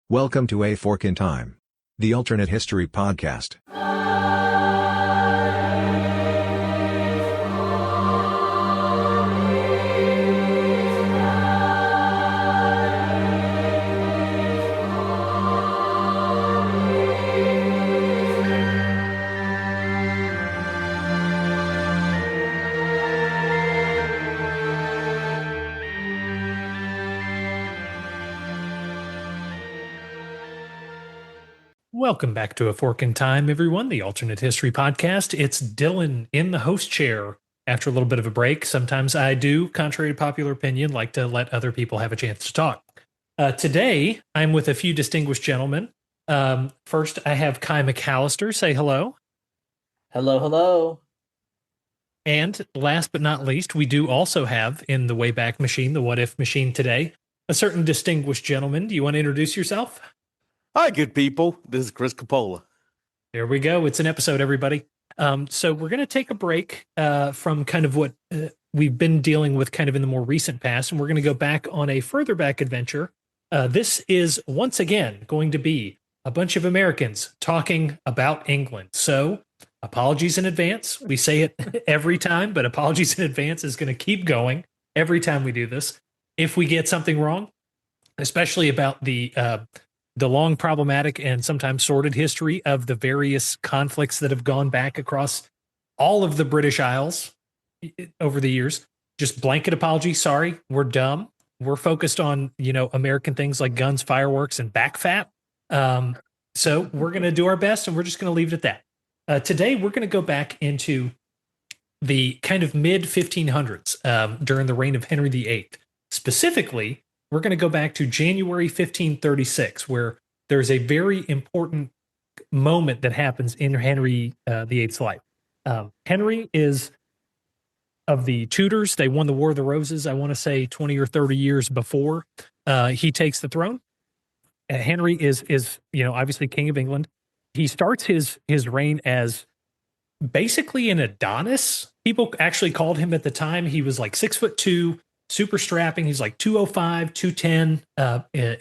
Welcome to A Fork in Time, the alternate history podcast. Welcome back to A Fork in Time, everyone, the alternate history podcast. It's Dylan in the host chair after a little bit of a break. Sometimes I do, contrary to popular opinion, like to let other people have a chance to talk. Today, I'm with a few distinguished gentlemen. First, I have Kai McAllister. Say hello. Hello, hello. And last but not least, we do also have in the Wayback Machine, the What If Machine today, a certain distinguished gentleman. Do you want to introduce yourself? Hi, good people. This is Chris Coppola. There we go. It's an episode, everybody. So we're going to take a break from kind of what we've been dealing with kind of in the more recent past, and we're going to go back on a further back adventure. This is once again going to be a bunch of Americans talking about England. So apologies in advance. We say it every time, but apologies in advance is going to keep going every time we do this. If we get something wrong, especially about the long, problematic, and sometimes sordid history of the various conflicts that have gone back across all of the British Isles over the years. Just blanket apology. Sorry, we're dumb. We're focused on, American things like guns, fireworks, and back fat. So we're going to do our best, and we're just going to leave it at that. Today, we're going to go back into the kind of mid-1500s during the reign of Henry VIII. Specifically, we're going to go back to January 1536, where there's a very important moment that happens in Henry VIII's life. Henry is of the Tudors. They won the War of the Roses, I want to say 20 or 30 years before he takes the throne. Henry is obviously King of England. He starts his reign as basically an Adonis. People actually called him at the time. He was like 6'2", super strapping. He's like 205, 210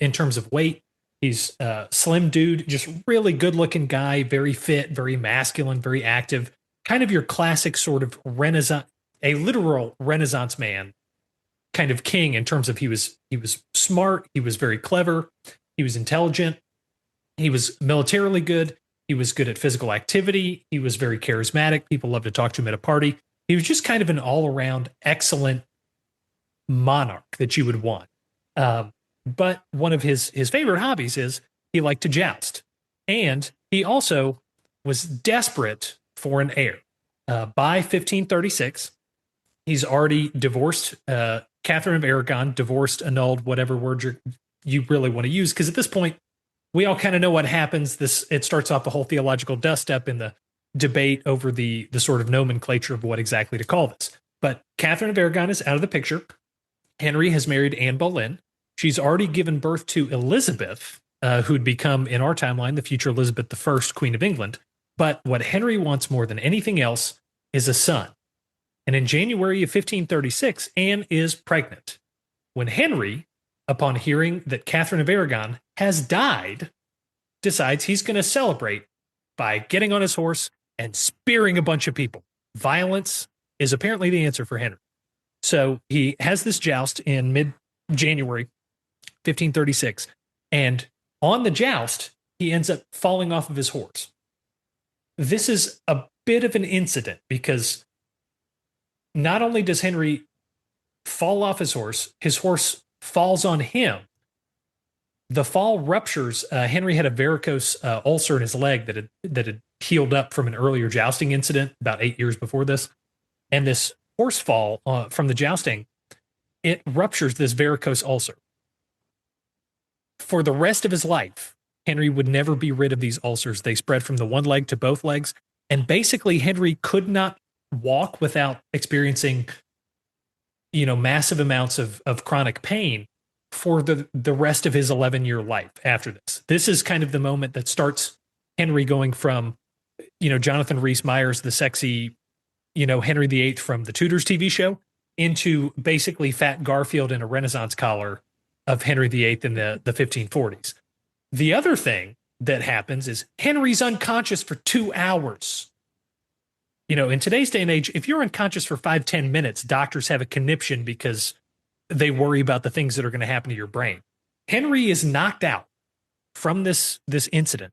in terms of weight. He's a slim dude, just really good looking guy, very fit, very masculine, very active. Kind of your classic sort of Renaissance, a literal Renaissance man kind of king in terms of he was smart. He was very clever. He was intelligent. He was militarily good. He was good at physical activity. He was very charismatic. People loved to talk to him at a party. He was just kind of an all around excellent monarch that you would want. But one of his favorite hobbies is he liked to joust. And he also was desperate for an heir. By 1536, he's already divorced Catherine of Aragon, divorced, annulled, whatever word you really want to use. Because at this point, we all kind of know what happens. It starts off a whole theological dust up in the debate over the sort of nomenclature of what exactly to call this. But Catherine of Aragon is out of the picture. Henry has married Anne Boleyn. She's already given birth to Elizabeth, who'd become, in our timeline, the future Elizabeth I, Queen of England. But what Henry wants more than anything else is a son. And in January of 1536, Anne is pregnant. When Henry, upon hearing that Catherine of Aragon has died, decides he's going to celebrate by getting on his horse and spearing a bunch of people. Violence is apparently the answer for Henry. So he has this joust in mid-January 1536, and on the joust, he ends up falling off of his horse. This is a bit of an incident because not only does Henry fall off his horse falls on him. The fall ruptures. Henry had a varicose ulcer in his leg that had healed up from an earlier jousting incident about 8 years before this, and this horse fall from the jousting, it ruptures this varicose ulcer. For the rest of his life, Henry would never be rid of these ulcers. They spread from the one leg to both legs, and basically Henry could not walk without experiencing, massive amounts of chronic pain for the rest of his 11-year life after this. This is kind of the moment that starts Henry going from, Jonathan Rhys-Meyers, the sexy Henry VIII from the Tudors TV show, into basically Fat Garfield in a Renaissance collar of Henry VIII in the 1540s. The other thing that happens is Henry's unconscious for 2 hours. In today's day and age, if you're unconscious for 5-10 minutes, doctors have a conniption because they worry about the things that are going to happen to your brain. Henry is knocked out from this incident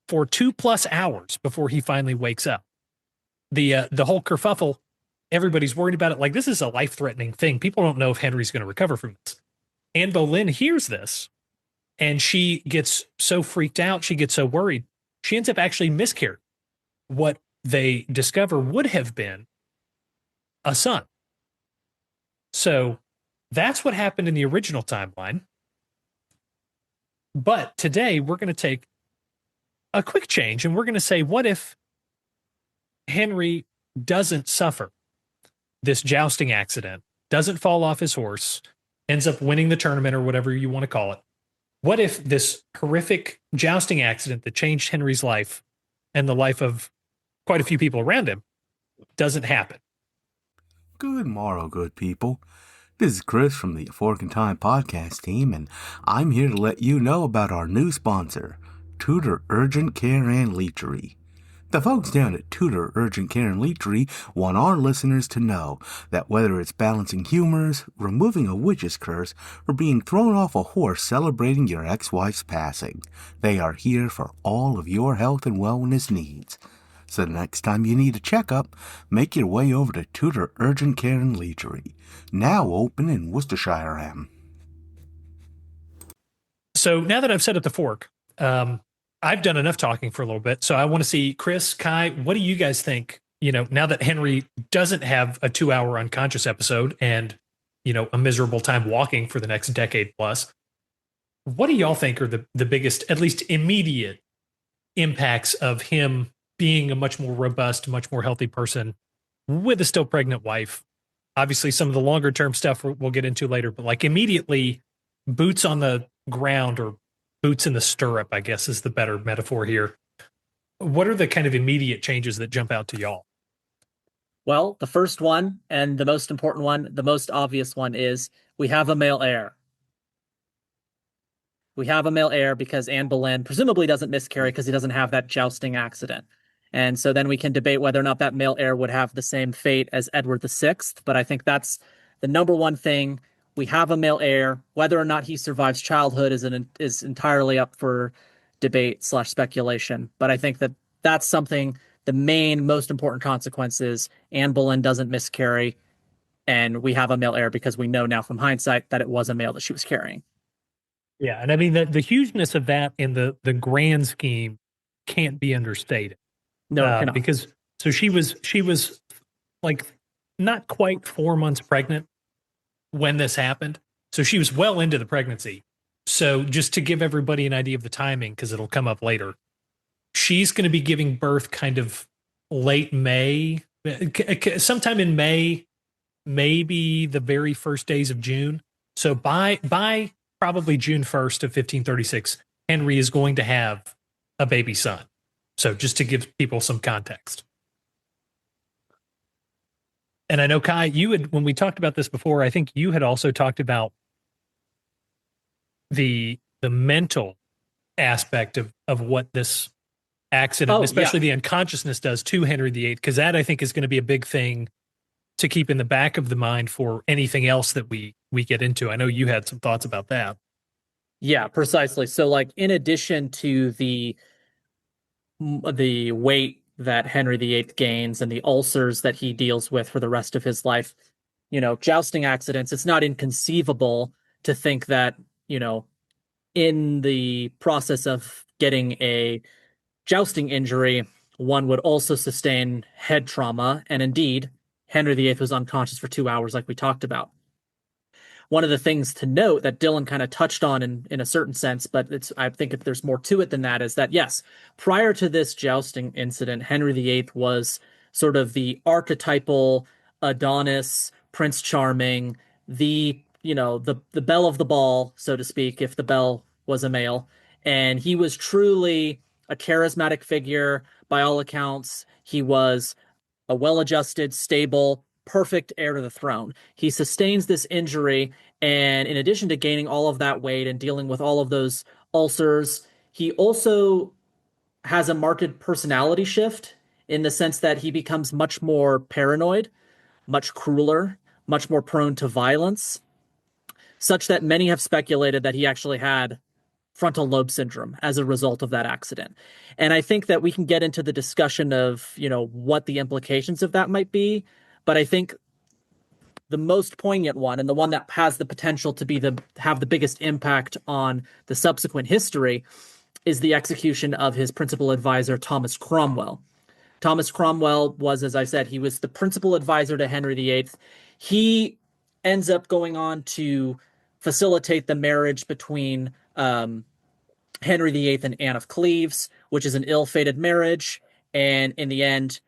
for 2+ hours before he finally wakes up. The whole kerfuffle, everybody's worried about it. Like, this is a life-threatening thing. People don't know if Henry's going to recover from this. Anne Boleyn hears this, and she gets so freaked out, she gets so worried, she ends up actually miscarrying what they discover would have been a son. So that's what happened in the original timeline. But today we're going to take a quick change, and we're going to say, what if Henry doesn't suffer this jousting accident, doesn't fall off his horse, ends up winning the tournament or whatever you want to call it? What if this horrific jousting accident that changed Henry's life and the life of quite a few people around him doesn't happen? Good morrow, good people. This is Chris from the Fork and Time podcast team, and I'm here to let you know about our new sponsor, Tudor Urgent Care and Leechery. The folks down at Tudor Urgent Care and Leechery want our listeners to know that whether it's balancing humors, removing a witch's curse, or being thrown off a horse celebrating your ex-wife's passing, they are here for all of your health and wellness needs. So the next time you need a checkup, make your way over to Tudor Urgent Care and Leechery, now open in Worcestershire. So now that I've said at the fork, I've done enough talking for a little bit. So I want to see, Chris, Kai, what do you guys think? Now that Henry doesn't have a 2-hour unconscious episode and, a miserable time walking for the next decade plus, what do y'all think are the biggest, at least immediate impacts of him being a much more robust, much more healthy person with a still pregnant wife? Obviously, some of the longer term stuff we'll get into later, but like immediately boots on the ground, or boots in the stirrup, I guess is the better metaphor here. What are the kind of immediate changes that jump out to y'all? Well, the first one and the most important one, the most obvious one, is we have a male heir. We have a male heir because Anne Boleyn presumably doesn't miscarry because he doesn't have that jousting accident. And so then we can debate whether or not that male heir would have the same fate as Edward VI. But I think that's the number one thing. We have a male heir. Whether or not he survives childhood is entirely up for debate / speculation. But I think that's something. The main, most important consequence is Anne Boleyn doesn't miscarry, and we have a male heir because we know now from hindsight that it was a male that she was carrying. Yeah, and I mean the hugeness of that in the grand scheme can't be understated. No, because so she was like not quite 4 months pregnant when this happened. So she was well into the pregnancy. So just to give everybody an idea of the timing, because it'll come up later, she's going to be giving birth kind of late May, sometime in May, maybe the very first days of June. So by probably June 1st of 1536, Henry is going to have a baby son. So just to give people some context. And I know, Kai, when we talked about this before, I think you had also talked about the mental aspect of what this accident, especially the unconsciousness, does to Henry VIII, because that I think is going to be a big thing to keep in the back of the mind for anything else that we get into. I know you had some thoughts about that. Yeah, precisely. So like in addition to the weight that Henry VIII gains and the ulcers that he deals with for the rest of his life, jousting accidents, it's not inconceivable to think that, in the process of getting a jousting injury, one would also sustain head trauma. And indeed, Henry VIII was unconscious for 2 hours, like we talked about. One of the things to note that Dylan kind of touched on in a certain sense, but I think if there's more to it than that, is that, yes, prior to this jousting incident, Henry VIII was sort of the archetypal Adonis, Prince Charming, the belle of the ball, so to speak, if the belle was a male. And he was truly a charismatic figure. By all accounts, he was a well-adjusted, stable, perfect heir to the throne. He sustains this injury, and in addition to gaining all of that weight and dealing with all of those ulcers. He also has a marked personality shift in the sense that he becomes much more paranoid, much crueler, much more prone to violence, such that many have speculated that he actually had frontal lobe syndrome as a result of that accident. And I think that we can get into the discussion of, what the implications of that might be, but I think the most poignant one, and the one that has the potential to have the biggest impact on the subsequent history, is the execution of his principal advisor, Thomas Cromwell. Thomas Cromwell was, as I said, he was the principal advisor to Henry VIII. He ends up going on to facilitate the marriage between Henry VIII and Anne of Cleves, which is an ill-fated marriage. And in the end,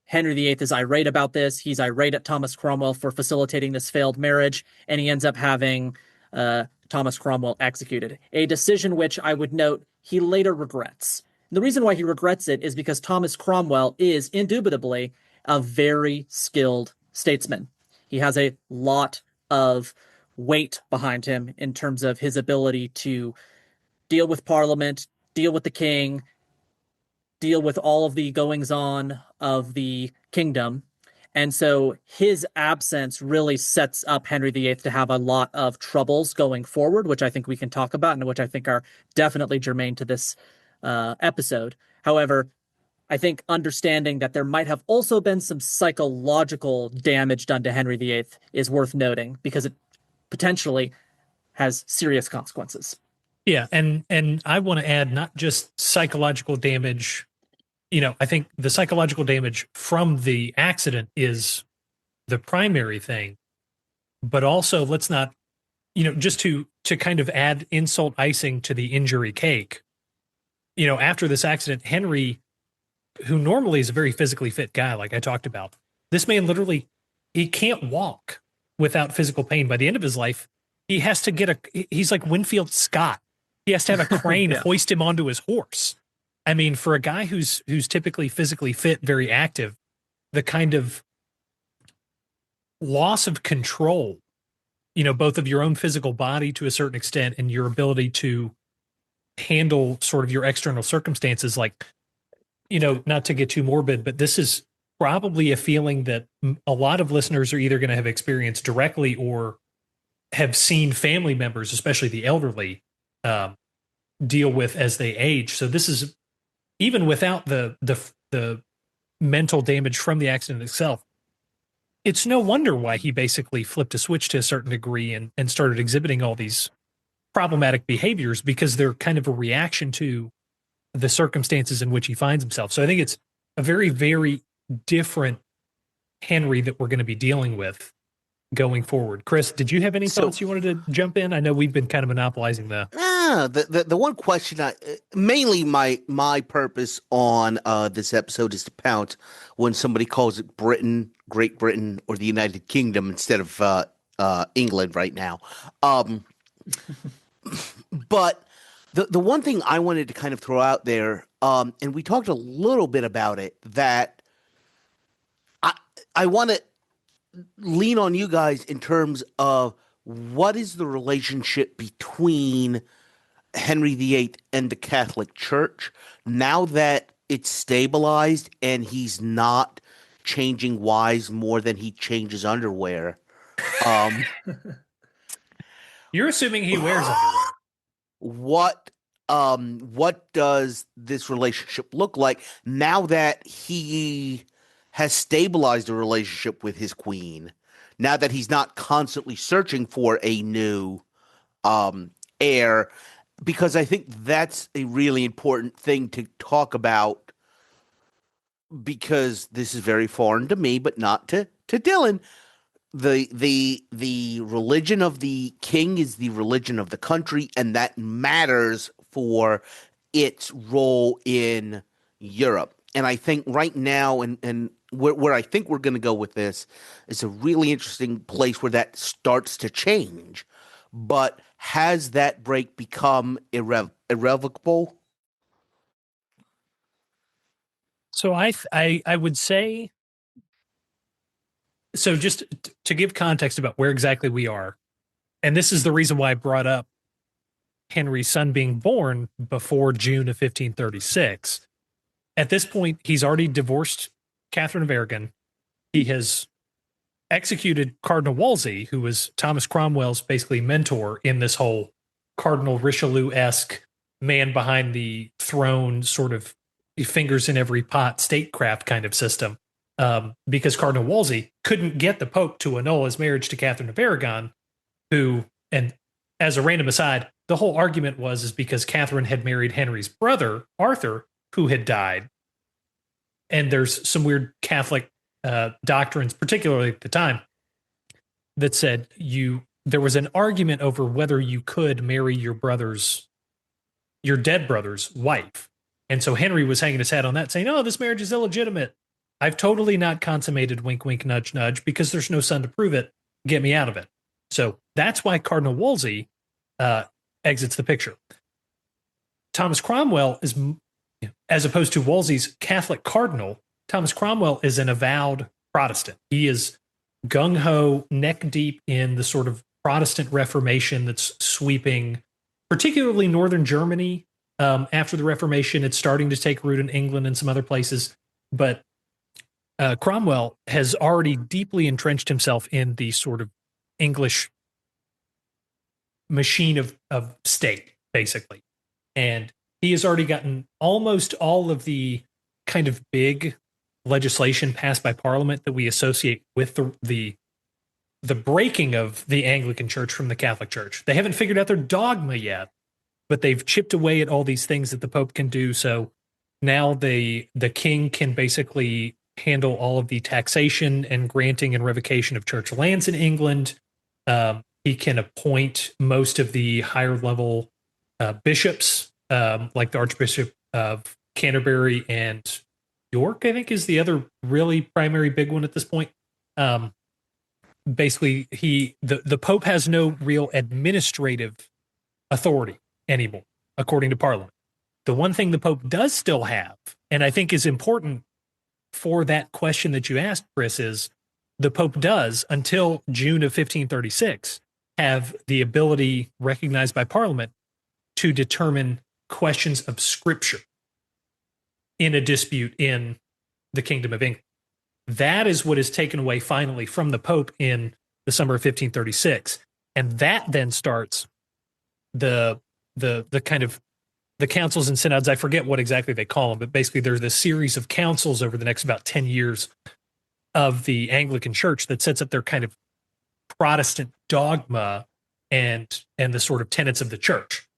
Henry VIII is irate about this. He's irate at Thomas Cromwell for facilitating this failed marriage, and he ends up having Thomas Cromwell executed. A decision which I would note he later regrets. The reason why he regrets it is because Thomas Cromwell is indubitably a very skilled statesman. He has a lot of weight behind him in terms of his ability to deal with Parliament, deal with the king, deal with all of the goings on of the kingdom. And so his absence really sets up Henry VIII to have a lot of troubles going forward, which I think we can talk about and which I think are definitely germane to this episode. However, I think understanding that there might have also been some psychological damage done to Henry VIII is worth noting because it potentially has serious consequences. Yeah, and I want to add not just psychological damage. I think the psychological damage from the accident is the primary thing, but also let's not, just to kind of add insult icing to the injury cake. After this accident, Henry, who normally is a very physically fit guy, like I talked about, this man literally, he can't walk without physical pain. By the end of his life, he has to he's like Winfield Scott. He has to have a crane hoist him onto his horse. I mean, for a guy who's typically physically fit, very active, the kind of loss of control, both of your own physical body to a certain extent and your ability to handle sort of your external circumstances, like, not to get too morbid, but this is probably a feeling that a lot of listeners are either going to have experienced directly or have seen family members, especially the elderly, deal with as they age. So this is, even without the mental damage from the accident itself, it's no wonder why he basically flipped a switch to a certain degree and started exhibiting all these problematic behaviors, because they're kind of a reaction to the circumstances in which he finds himself. So I think it's a very, very different Henry that we're going to be dealing with going forward. Chris, did you have any thoughts you wanted to jump in? I know we've been kind of monopolizing the one question, mainly my purpose on this episode is to pounce when somebody calls it Britain, Great Britain, or the United Kingdom instead of England right now. But the one thing I wanted to kind of throw out there, and we talked a little bit about it, that I want to lean on you guys in terms of what is the relationship between Henry VIII and the Catholic Church now that it's stabilized and he's not changing wise more than he changes underwear. You're assuming he wears underwear. What does this relationship look like now that he has stabilized a relationship with his queen, now that he's not constantly searching for a new heir? Because I think that's a really important thing to talk about, because this is very foreign to me, but not to Dylan. The religion of the king is the religion of the country, and that matters for its role in Europe. And I think right now, and where I think we're going to go with this is a really interesting place where that starts to change. But has that break become irrevocable? So I would say, so just to give context about where exactly we are, and this is the reason why I brought up Henry's son being born before June of 1536. At this point, he's already divorced Catherine of Aragon. He has executed Cardinal Wolsey, who was Thomas Cromwell's basically mentor in this whole Cardinal Richelieu-esque man behind the throne, sort of fingers in every pot statecraft kind of system. Because Cardinal Wolsey couldn't get the Pope to annul his marriage to Catherine of Aragon, who, and as a random aside, the whole argument is because Catherine had married Henry's brother, Arthur, who had died. And there's some weird Catholic doctrines, particularly at the time, that said there was an argument over whether you could marry your dead brother's wife. And so Henry was hanging his hat on that, saying, "Oh, this marriage is illegitimate. I've totally not consummated, wink, wink, nudge, nudge, because there's no son to prove it. Get me out of it." So that's why Cardinal Wolsey exits the picture. Thomas Cromwell is, as opposed to Wolsey's Catholic cardinal, Thomas Cromwell is an avowed Protestant. He is gung-ho, neck deep in the sort of Protestant Reformation that's sweeping, particularly northern Germany. After the Reformation, it's starting to take root in England and some other places. But Cromwell has already deeply entrenched himself in the sort of English machine of state, basically. And he has already gotten almost all of the kind of big legislation passed by Parliament that we associate with the breaking of the Anglican Church from the Catholic Church. They haven't figured out their dogma yet, but they've chipped away at all these things that the Pope can do. So now the king can basically handle all of the taxation and granting and revocation of church lands in England. He can appoint most of the higher level bishops, like the Archbishop of Canterbury and York, I think, is the other really primary big one at this point. Basically, the Pope has no real administrative authority anymore, according to Parliament. The one thing the Pope does still have, and I think is important for that question that you asked, Chris, is the Pope does, until June of 1536, have the ability recognized by Parliament to determine questions of Scripture in a dispute in the Kingdom of England. That is what is taken away finally from the Pope in the summer of 1536. And that then starts the kind of the councils and synods. I forget what exactly they call them, but basically there's this series of councils over the next about 10 years of the Anglican Church that sets up their kind of Protestant dogma and the sort of tenets of the church.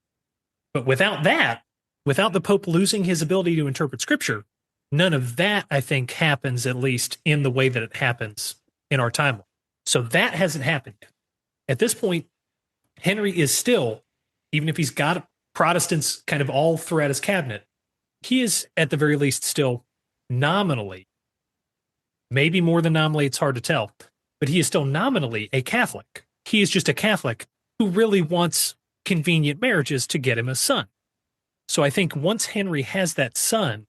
But without that, without the Pope losing his ability to interpret Scripture, none of that, I think, happens, at least in the way that it happens in our timeline. So that hasn't happened yet. At this point, Henry is still, even if he's got Protestants kind of all throughout his cabinet, he is at the very least still nominally, maybe more than nominally, it's hard to tell, but he is still nominally a Catholic. He is just a Catholic who really wants convenient marriages to get him a son. So I think once Henry has that son,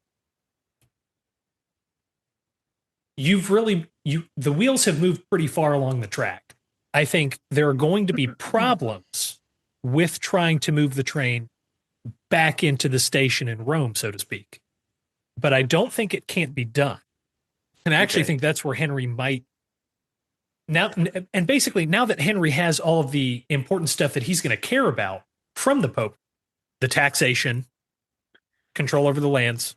the wheels have moved pretty far along the track. I think there are going to be problems with trying to move the train back into the station in Rome, so to speak. But I don't think it can't be done. And I actually think that's where Henry might now, and basically now that Henry has all of the important stuff that he's going to care about from the Pope, the taxation, control over the lands,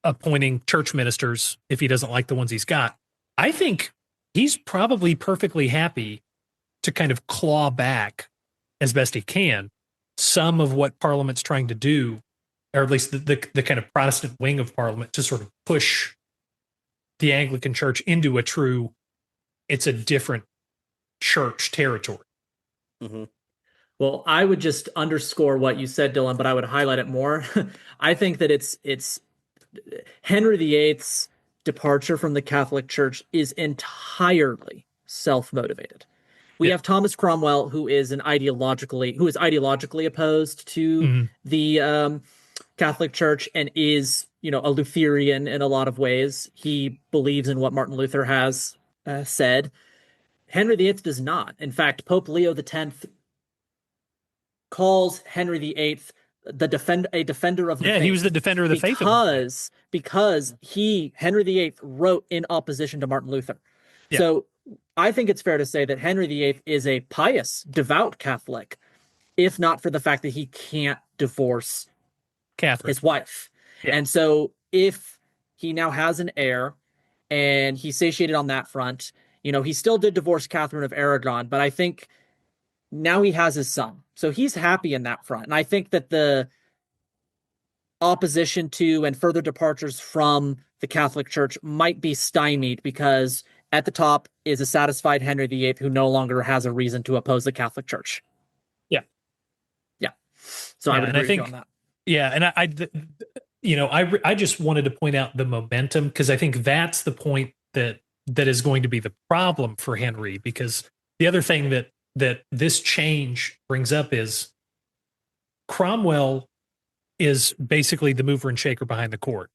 appointing church ministers if he doesn't like the ones he's got, I think he's probably perfectly happy to kind of claw back as best he can some of what Parliament's trying to do, or at least the kind of Protestant wing of Parliament, to sort of push the Anglican Church into it's a different church territory. Mm-hmm. Well, I would just underscore what you said, Dylan, but I would highlight it more. I think that it's Henry VIII's departure from the Catholic Church is entirely self-motivated. We have Thomas Cromwell, who is ideologically opposed to the Catholic Church and is, a Lutheran in a lot of ways. He believes in what Martin Luther has said. Henry VIII does not. In fact, Pope Leo X calls Henry VIII a defender of the faith. Yeah, he was the defender of the faith. Because Henry VIII wrote in opposition to Martin Luther. Yeah. So I think it's fair to say that Henry VIII is a pious, devout Catholic, if not for the fact that he can't divorce Catherine, his wife. Yeah. And so if he now has an heir and he's satiated on that front, he still did divorce Catherine of Aragon, but I think now he has his son. So he's happy in that front. And I think that the opposition to and further departures from the Catholic Church might be stymied because at the top is a satisfied Henry VIII who no longer has a reason to oppose the Catholic Church. Yeah. Yeah. So I would agree with you on that. Yeah. And I just wanted to point out the momentum because I think that's the point that is going to be the problem for Henry, because the other thing that this change brings up is Cromwell is basically the mover and shaker behind the court.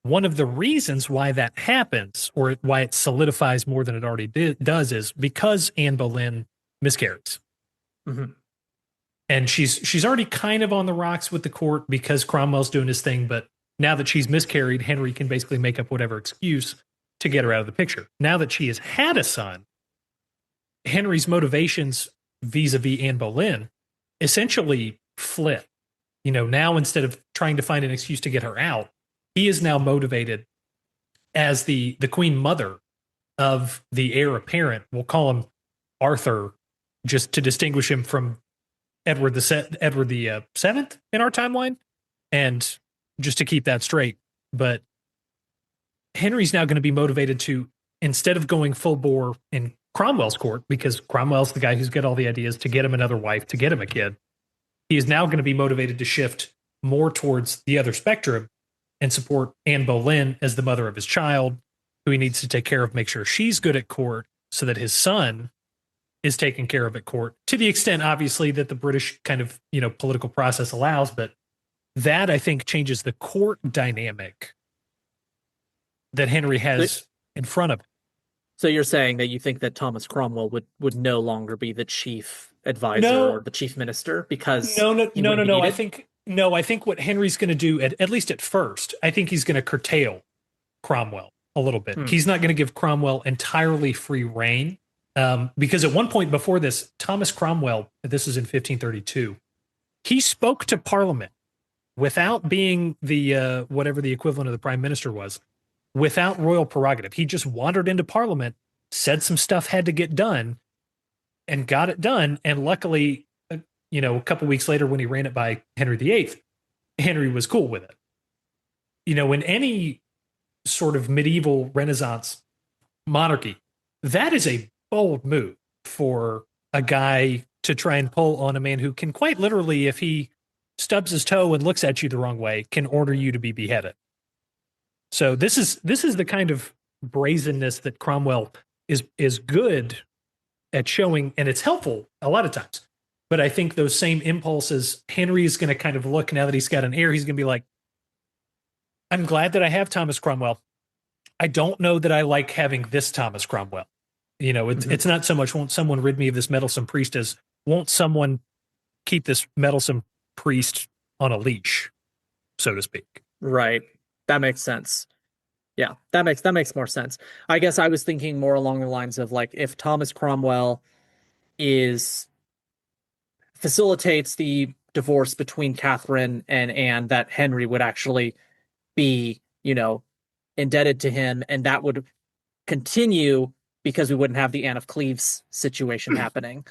One of the reasons why that happens, or why it solidifies more than it already does, is because Anne Boleyn miscarries. Mm-hmm. And she's already kind of on the rocks with the court because Cromwell's doing his thing, but now that she's miscarried, Henry can basically make up whatever excuse to get her out of the picture. Now that she has had a son, Henry's motivations vis-a-vis Anne Boleyn essentially flip. Now instead of trying to find an excuse to get her out, he is now motivated as the queen mother of the heir apparent. We'll call him Arthur, just to distinguish him from Edward the Seventh in our timeline, and just to keep that straight. But Henry's now going to be motivated to, instead of going full bore in Cromwell's court, because Cromwell's the guy who's got all the ideas to get him another wife, to get him a kid, he is now going to be motivated to shift more towards the other spectrum and support Anne Boleyn as the mother of his child, who he needs to take care of, make sure she's good at court so that his son is taken care of at court, to the extent, obviously, that the British kind of, political process allows. But that, I think, changes the court dynamic that Henry has in front of him. So you're saying that you think that Thomas Cromwell would no longer be the chief advisor or the chief minister because no. I think what Henry's going to do, at least at first, I think he's going to curtail Cromwell a little bit. He's not going to give Cromwell entirely free reign, because at one point before this, Thomas Cromwell, this is in 1532, he spoke to Parliament without being the whatever the equivalent of the prime minister was, without royal prerogative. He just wandered into Parliament, said some stuff had to get done, and got it done. And luckily, a couple weeks later, when he ran it by Henry VIII, Henry was cool with it. In any sort of medieval Renaissance monarchy, that is a bold move for a guy to try and pull on a man who can quite literally, if he stubs his toe and looks at you the wrong way, can order you to be beheaded. So this is the kind of brazenness that Cromwell is good at showing, and it's helpful a lot of times. But I think those same impulses, Henry is going to kind of look, now that he's got an heir, he's going to be like, I'm glad that I have Thomas Cromwell. I don't know that I like having this Thomas Cromwell. It's not so much, won't someone rid me of this meddlesome priest, as won't someone keep this meddlesome priest on a leash, so to speak. Right. That makes sense. Yeah, that makes more sense. I guess I was thinking more along the lines of, like, if Thomas Cromwell facilitates the divorce between Catherine and Anne, that Henry would actually be, indebted to him, and that would continue because we wouldn't have the Anne of Cleves situation happening.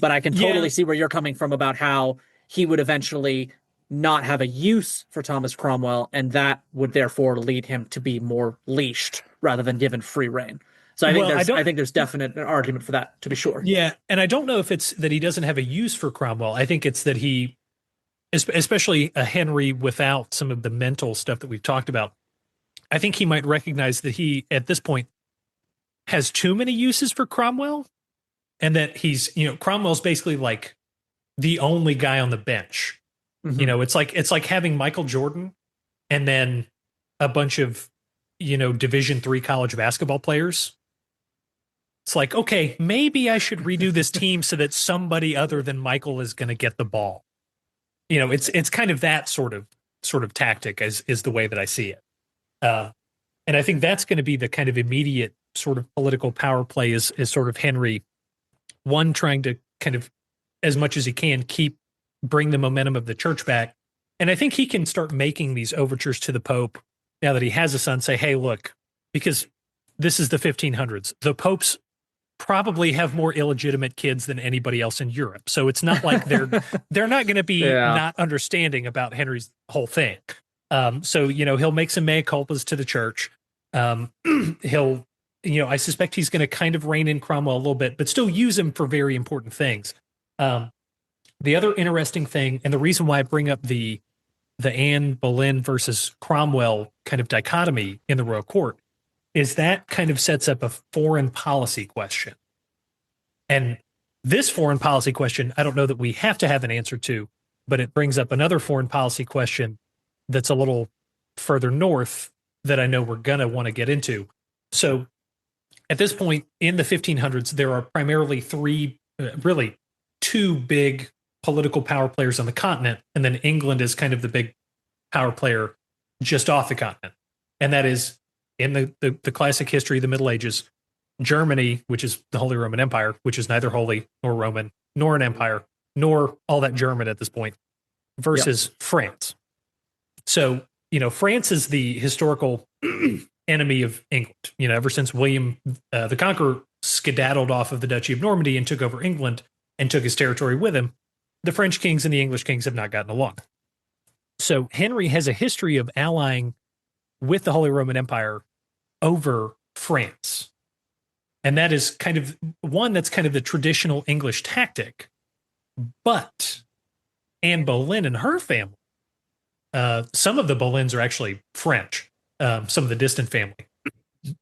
But I can totally see where you're coming from about how he would eventually not have a use for Thomas Cromwell, and that would therefore lead him to be more leashed rather than given free reign. So I think there's definite argument for that, to be sure. Yeah, and I don't know if it's that he doesn't have a use for Cromwell. I think it's that he, especially a Henry without some of the mental stuff that we've talked about, I think he might recognize that he, at this point, has too many uses for Cromwell, and that he's, Cromwell's basically like the only guy on the bench. Mm-hmm. It's like having Michael Jordan and then a bunch of, Division III college basketball players. It's like, okay, maybe I should redo this team so that somebody other than Michael is going to get the ball. it's kind of that sort of tactic is the way that I see it. And I think that's going to be the kind of immediate sort of political power play is sort of Henry, one, trying to kind of, as much as he can, bring the momentum of the church back. And I think he can start making these overtures to the Pope now that he has a son, say, hey, look, because this is the 1500s. The popes probably have more illegitimate kids than anybody else in Europe. So it's not like they're not going to be not understanding about Henry's whole thing. So, he'll make some mea culpas to the church. He'll, I suspect he's going to kind of rein in Cromwell a little bit, but still use him for very important things. The other interesting thing, and the reason why I bring up the Anne Boleyn versus Cromwell kind of dichotomy in the royal court, is that kind of sets up a foreign policy question. And this foreign policy question, I don't know that we have to have an answer to, but it brings up another foreign policy question that's a little further north that I know we're going to want to get into. So at this point in the 1500s, there are primarily two big political power players on the continent, and then England is kind of the big power player just off the continent. And that is, in the classic history of the Middle Ages, Germany, which is the Holy Roman Empire, which is neither holy nor Roman, nor an empire, nor all that German at this point, versus France. So, France is the historical enemy of England. Ever since William the Conqueror skedaddled off of the Duchy of Normandy and took over England and took his territory with him, the French kings and the English kings have not gotten along. So Henry has a history of allying with the Holy Roman Empire over France. And that is kind of that's kind of the traditional English tactic. But Anne Boleyn and her family, some of the Boleyns are actually French, some of the distant family.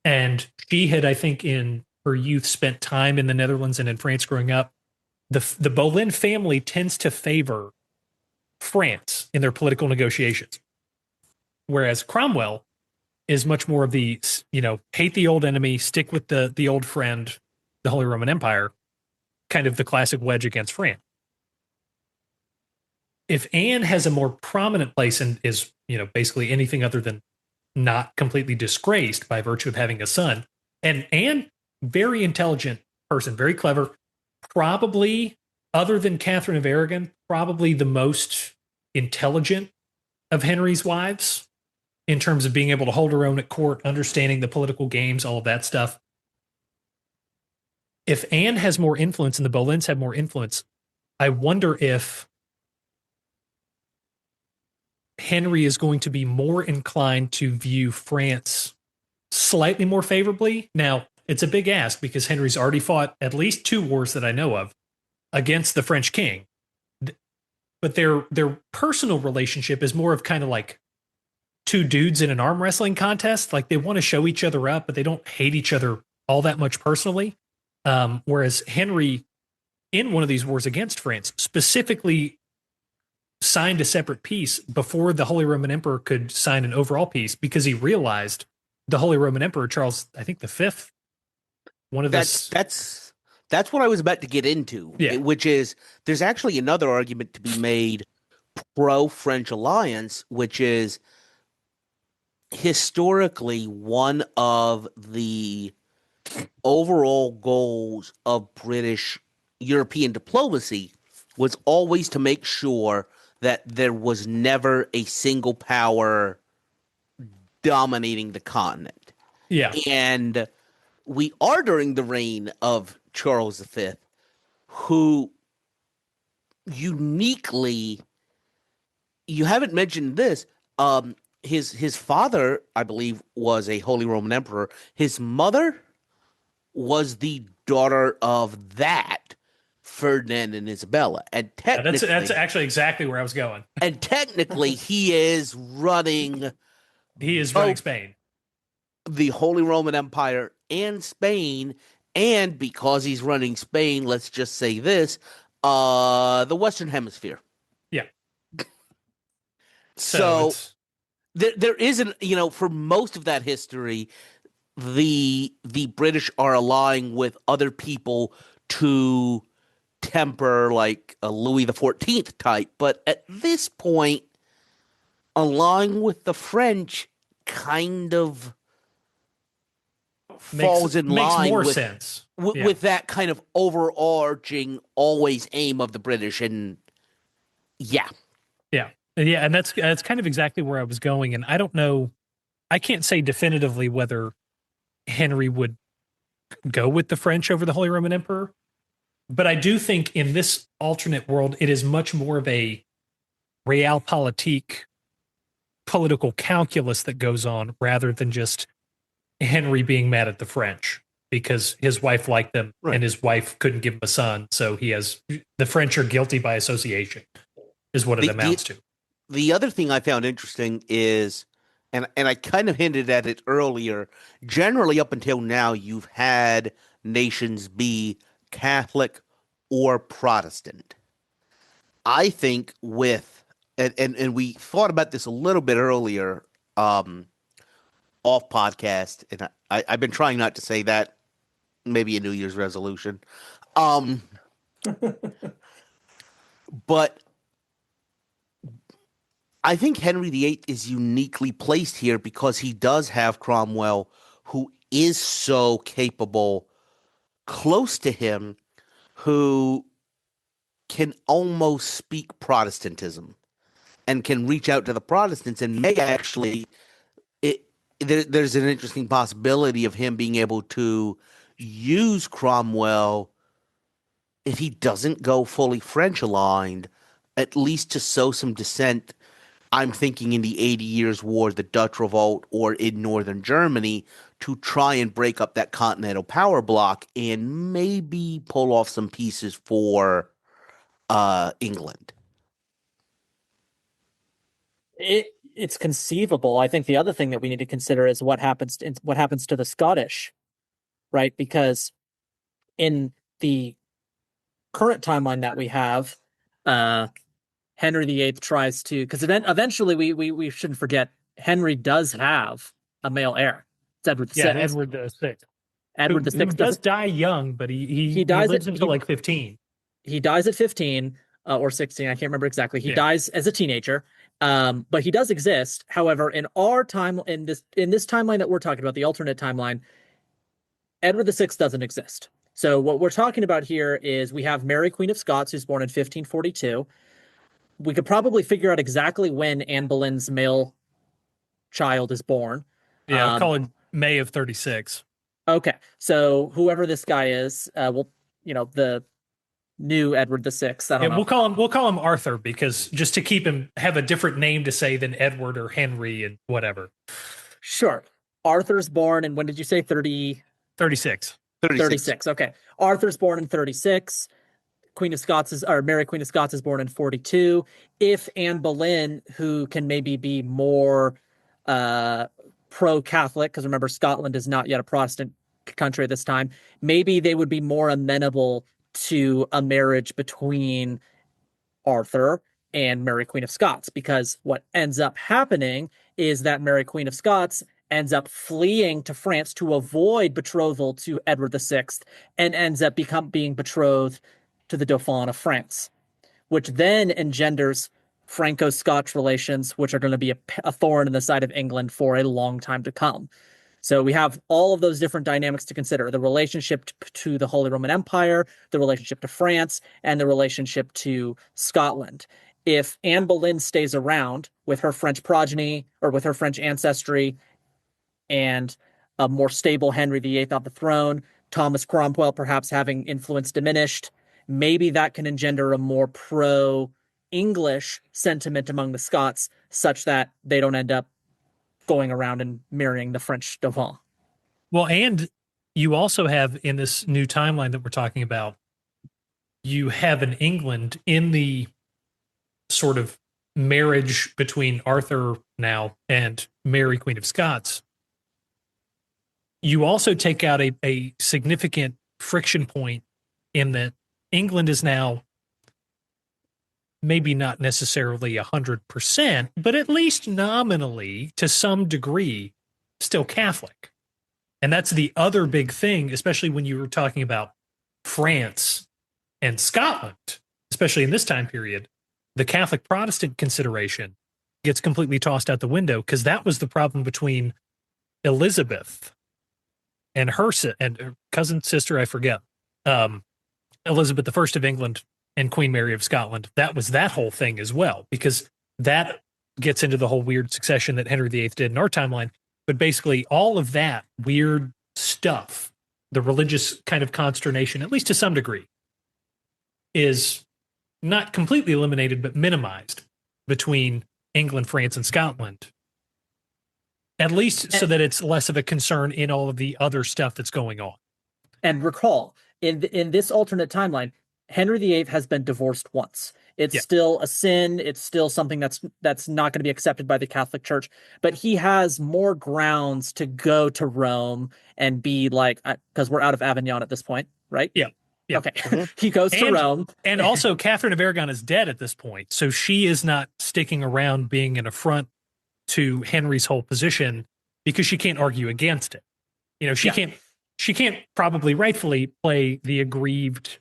And she had, I think, in her youth, spent time in the Netherlands and in France growing up. The Boleyn family tends to favor France in their political negotiations. Whereas Cromwell is much more of the, hate the old enemy, stick with the old friend, the Holy Roman Empire, kind of the classic wedge against France. If Anne has a more prominent place and is, basically anything other than not completely disgraced by virtue of having a son, and Anne, very intelligent person, very clever, probably, other than Catherine of Aragon, probably the most intelligent of Henry's wives in terms of being able to hold her own at court, understanding the political games, all of that stuff. If Anne has more influence and the Boleyns have more influence, I wonder if Henry is going to be more inclined to view France slightly more favorably. Now, it's a big ask because Henry's already fought at least 2 wars that I know of against the French king. But their personal relationship is more of kind of like 2 dudes in an arm wrestling contest. Like, they want to show each other up, but they don't hate each other all that much personally. Whereas Henry, in one of these wars against France, specifically signed a separate peace before the Holy Roman Emperor could sign an overall peace, because he realized the Holy Roman Emperor, Charles, I think the 5th, one of that's what I was about to get into, which is there's actually another argument to be made pro-French alliance, which is historically one of the overall goals of British European diplomacy was always to make sure that there was never a single power dominating the continent. Yeah. And we are during the reign of Charles V, who uniquely, you haven't mentioned this, his father, I believe, was a Holy Roman Emperor. His mother was the daughter of that Ferdinand and Isabella. And technically, that's actually exactly where I was going. And technically, he is running Spain, the Holy Roman Empire and Spain. And because he's running Spain, let's just say this, the Western Hemisphere. Yeah. So there isn't, for most of that history, the British are allying with other people to temper like a Louis XIV type. But at this point, along with the French, kind of falls in makes line more with sense. with that kind of overarching always aim of the British. And yeah, and that's kind of exactly where I was going. And I don't know, I can't say definitively whether Henry would go with the French over the Holy Roman Emperor, but I do think in this alternate world, it is much more of a realpolitik political calculus that goes on rather than just Henry being mad at the French because his wife liked them and his wife couldn't give him a son. So the French are guilty by association is what it amounts to. The other thing I found interesting is, and I kind of hinted at it earlier, generally up until now, you've had nations be Catholic or Protestant. I think and we thought about this a little bit earlier off podcast, and I've been trying not to say that, maybe a New Year's resolution. But I think Henry VIII is uniquely placed here because he does have Cromwell, who is so capable, close to him, who can almost speak Protestantism and can reach out to the Protestants and may actually there's an interesting possibility of him being able to use Cromwell if he doesn't go fully French aligned, at least to sow some dissent. I'm thinking in the 80 Years' War, the Dutch Revolt, or in northern Germany, to try and break up that continental power block and maybe pull off some pieces for England. It's conceivable. I think the other thing that we need to consider is what happens to the Scottish, right? Because in the current timeline that we have, Henry VIII tries to, because eventually we shouldn't forget Henry does have a male heir. It's Edward VI. Yeah, Edward VI. Edward VI does die young, but he lives until like 15. He dies at 15 or 16. I can't remember exactly. He dies as a teenager. But he does exist. However, in our time, in this timeline that we're talking about, the alternate timeline, Edward VI doesn't exist. So what we're talking about here is we have Mary, Queen of Scots, who's born in 1542. We could probably figure out exactly when Anne Boleyn's male child is born. Yeah, I'll call it May of 36. Okay, so whoever this guy is, the new Edward VI. I don't know. We'll call him Arthur because just to keep him have a different name to say than Edward or Henry and whatever. Sure. Arthur's born in, when did you say 30? 36. 36. Okay. Arthur's born in 36. Mary Queen of Scots is born in 42. If Anne Boleyn, who can maybe be more pro-Catholic, because remember Scotland is not yet a Protestant country at this time, maybe they would be more amenable to a marriage between Arthur and Mary Queen of Scots, because what ends up happening is that Mary Queen of Scots ends up fleeing to France to avoid betrothal to Edward VI and ends up being betrothed to the Dauphin of France, which then engenders Franco-Scotch relations, which are going to be a thorn in the side of England for a long time to come. So we have all of those different dynamics to consider: the relationship to the Holy Roman Empire, the relationship to France, and the relationship to Scotland. If Anne Boleyn stays around with her French progeny or with her French ancestry and a more stable Henry VIII on the throne, Thomas Cromwell perhaps having influence diminished, maybe that can engender a more pro-English sentiment among the Scots such that they don't end up going around and marrying the French Dauphin. Well, and you also have in this new timeline that we're talking about, you have in England in the sort of marriage between Arthur now and Mary, Queen of Scots. You also take out a significant friction point in that England is now maybe not necessarily 100%, but at least nominally, to some degree, still Catholic. And that's the other big thing, especially when you were talking about France and Scotland, especially in this time period, the Catholic Protestant consideration gets completely tossed out the window because that was the problem between Elizabeth and her cousin sister, I forget, Elizabeth I of England and Queen Mary of Scotland. That was that whole thing as well, because that gets into the whole weird succession that Henry VIII did in our timeline. But basically, all of that weird stuff, the religious kind of consternation, at least to some degree, is not completely eliminated, but minimized between England, France, and Scotland. At least so that it's less of a concern in all of the other stuff that's going on. And recall, in this alternate timeline, Henry VIII has been divorced once. It's still a sin. It's still something that's not going to be accepted by the Catholic Church. But he has more grounds to go to Rome and be like, because we're out of Avignon at this point, right? Yeah. Okay. He goes to Rome. And also, Catherine of Aragon is dead at this point. So she is not sticking around being an affront to Henry's whole position because she can't argue against it. You know, she can't probably rightfully play the aggrieved,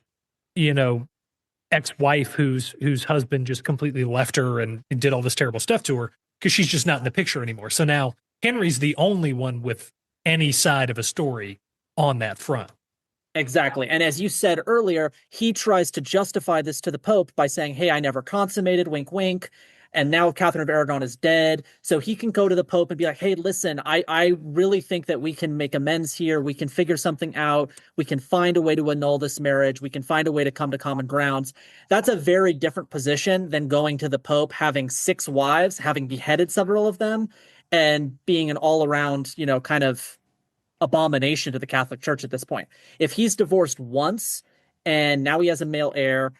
ex-wife whose husband just completely left her and did all this terrible stuff to her, because she's just not in the picture anymore. So now Henry's the only one with any side of a story on that front. Exactly. And as you said earlier, he tries to justify this to the Pope by saying, hey, I never consummated, wink, wink. And now Catherine of Aragon is dead. So he can go to the Pope and be like, hey, listen, I really think that we can make amends here. We can figure something out. We can find a way to annul this marriage. We can find a way to come to common grounds. That's a very different position than going to the Pope, having 6 wives, having beheaded several of them, and being an all-around, kind of abomination to the Catholic Church at this point. If he's divorced once and now he has a male heir,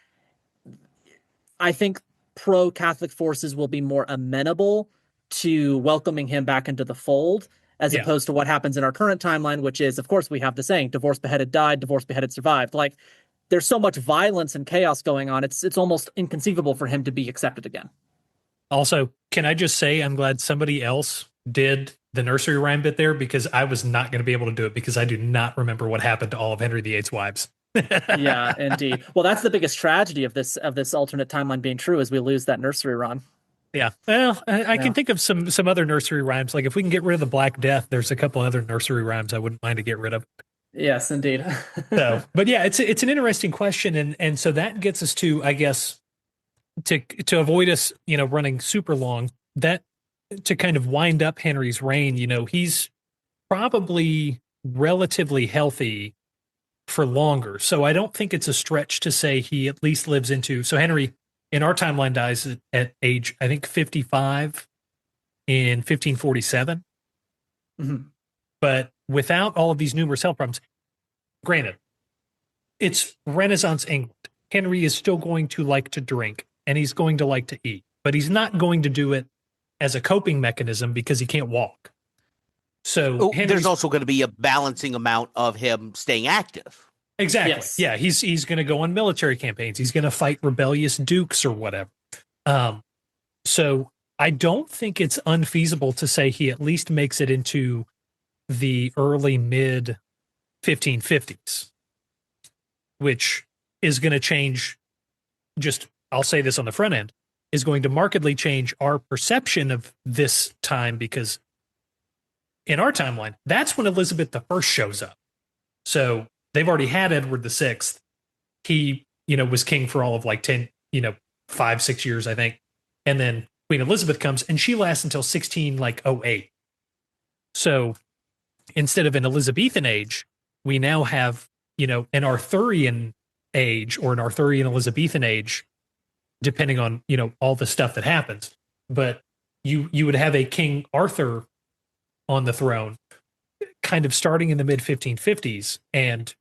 I think pro-Catholic forces will be more amenable to welcoming him back into the fold, as opposed to what happens in our current timeline, which is, of course, we have the saying, divorced, beheaded, died, divorced, beheaded, survived. Like, there's so much violence and chaos going on, it's almost inconceivable for him to be accepted again. Also, can I just say I'm glad somebody else did the nursery rhyme bit there, because I was not going to be able to do it, because I do not remember what happened to all of Henry VIII's wives. Yeah, indeed. Well, that's the biggest tragedy of this alternate timeline being true, is we lose that nursery rhyme. Yeah. Well, I can think of some other nursery rhymes. Like if we can get rid of the Black Death, there's a couple other nursery rhymes I wouldn't mind to get rid of. Yes, indeed. But yeah, it's an interesting question, and so that gets us to, I guess, to avoid us, running super long, that to kind of wind up Henry's reign, he's probably relatively healthy for longer. So I don't think it's a stretch to say he at least lives into, so Henry in our timeline dies at age, I think 55 in 1547. Mm-hmm. But without all of these numerous health problems, granted, it's Renaissance England. Henry is still going to like to drink and he's going to like to eat, but he's not going to do it as a coping mechanism because he can't walk. So there's also going to be a balancing amount of him staying active. Exactly. Yes. Yeah, he's going to go on military campaigns. He's going to fight rebellious dukes or whatever. So I don't think it's unfeasible to say he at least makes it into the early mid 1550s, which is going to change. I'll say this on the front end, is going to markedly change our perception of this time, because in our timeline, that's when Elizabeth I shows up. So they've already had Edward VI. He, was king for all of like 10, 5-6 years, I think. And then Queen Elizabeth comes and she lasts until 1608. So instead of an Elizabethan age, we now have, an Arthurian age or an Arthurian Elizabethan age, depending on, all the stuff that happens. But you would have a King Arthur on the throne kind of starting in the mid 1550s. And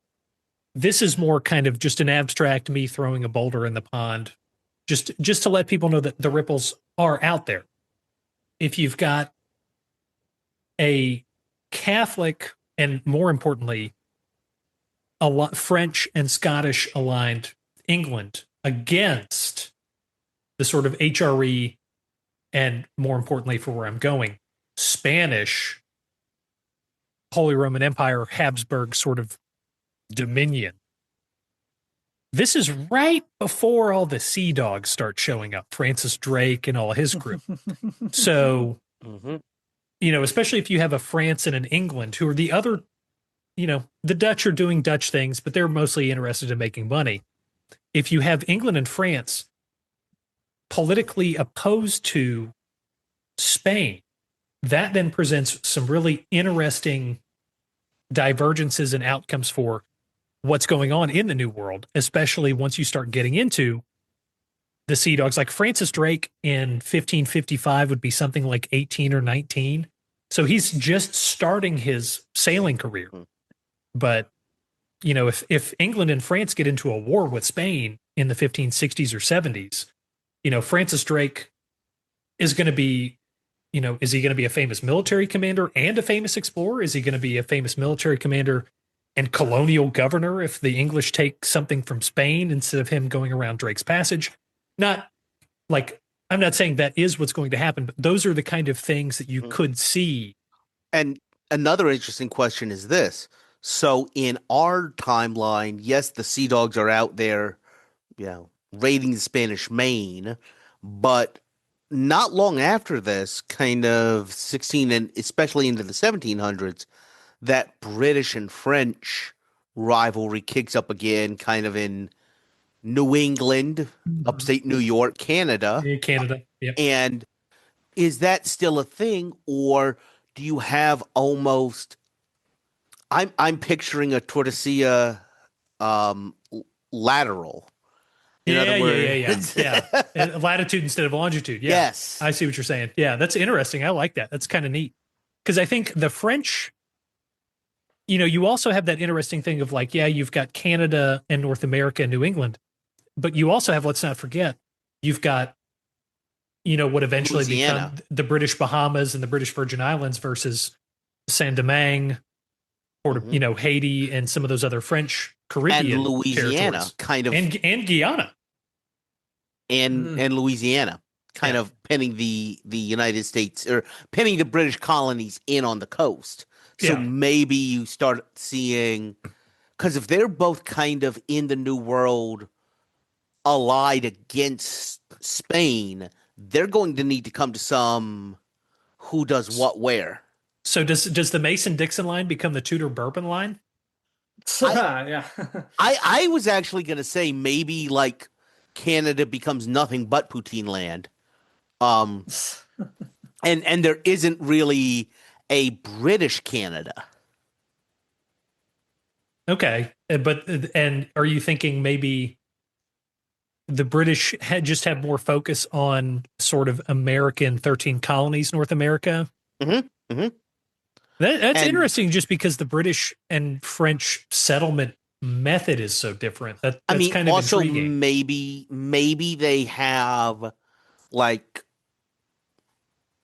this is more kind of just an abstract me throwing a boulder in the pond, just to let people know that the ripples are out there. If you've got a Catholic, and more importantly, a lot French and Scottish aligned England against the sort of HRE, and more importantly, for where I'm going, Spanish, Holy Roman Empire, Habsburg sort of dominion, This is right before all the sea dogs start showing up, Francis Drake and all his group. So, especially if you have a France and an England who are the other, the Dutch are doing Dutch things, but they're mostly interested in making money. If you have England and France politically opposed to Spain, that then presents some really interesting divergences and outcomes for what's going on in the New World, especially once you start getting into the sea dogs. Like Francis Drake in 1555 would be something like 18 or 19. So he's just starting his sailing career. But, if England and France get into a war with Spain in the 1560s or 70s, Francis Drake is going to be, is he going to be a famous military commander and a famous explorer? Is he going to be a famous military commander and colonial governor if the English take something from Spain instead of him going around Drake's Passage? Not like, I'm not saying that is what's going to happen, but those are the kind of things that you could see. And another interesting question is this. So in our timeline, yes, the Sea Dogs are out there, raiding the Spanish Main, but not long after this, kind of 16 and especially into the 1700s, that British and French rivalry kicks up again, kind of in New England, upstate New York, Canada. Canada, yep. And is that still a thing, or do you have almost? I'm picturing a Tordesillas lateral. In other words, yeah. Latitude instead of longitude. Yeah. Yes, I see what you're saying. Yeah, that's interesting. I like that. That's kind of neat because I think the French. You also have that interesting thing of like, you've got Canada and North America and New England, but you also have, let's not forget, you've got, what eventually Louisiana. become the British Bahamas and the British Virgin Islands versus Saint-Domingue, or, Haiti and some of those other French Caribbean and Louisiana, kind of, and Guyana. And Louisiana, kind of pinning the United States or pinning the British colonies in on the coast. So maybe you start seeing, because if they're both kind of in the New World allied against Spain, they're going to need to come to some who does what where. So does the Mason-Dixon line become the Tudor-Bourbon line? I was actually going to say maybe like Canada becomes nothing but poutine land. And there isn't really a British Canada. Okay. And are you thinking maybe the British just have more focus on sort of American 13 colonies, North America? That's interesting just because the British and French settlement method is so different. That's kind of also intriguing. maybe they have like